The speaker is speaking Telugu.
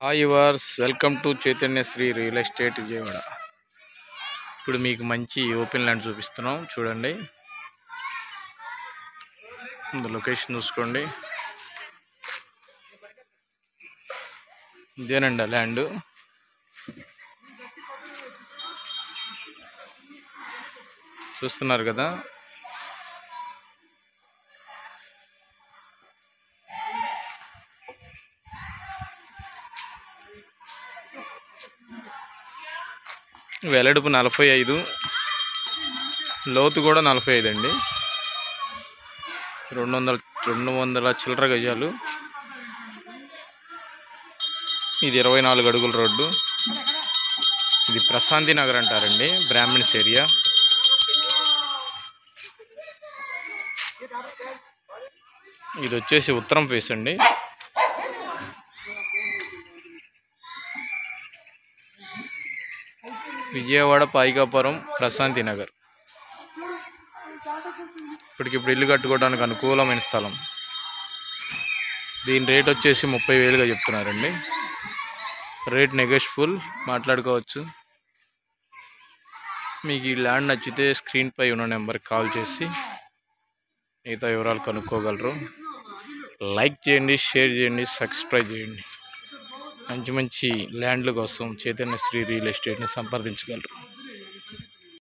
Hi yours, welcome to Chaitanya Sri real estate Vijayawada. ఇప్పుడు మీకు మంచి ఓపెన్ ల్యాండ్ చూపిస్తున్నాం, చూడండి. లొకేషన్ చూసుకోండి. ఇదేనండి ల్యాండ్. చూస్తున్నారు కదా. వెడల్పు 45, లోతు కూడా 45 అండి. 200 చిల్లర గజాలు. ఇది 24 అడుగుల రోడ్డు. ఇది ప్రశాంతి నగర్ అంటారండి, బ్రాహ్మిన్స్ ఏరియా. ఇది వచ్చేసి ఉత్తరం ఫేస్ అండి. విజయవాడ పాయికాపురం ప్రశాంతి నగర్. ఇప్పటికిప్పుడు ఇల్లు కట్టుకోవడానికి అనుకూలమైన స్థలం. దీని రేట్ వచ్చేసి 30,000గా చెప్తున్నారండి. రేట్ నెగోషియబుల్, మాట్లాడుకోవచ్చు. మీకు ఈ ల్యాండ్ నచ్చితే స్క్రీన్ పై ఉన్న నెంబర్కి కాల్ చేసి మిగతా వివరాలు కనుక్కోగలరు. లైక్ చేయండి, షేర్ చేయండి, సబ్స్క్రైబ్ చేయండి. మంచి ల్యాండ్ల కోసం చైతన్య శ్రీ రియల్ ఎస్టేట్ని సంప్రదించగలరు.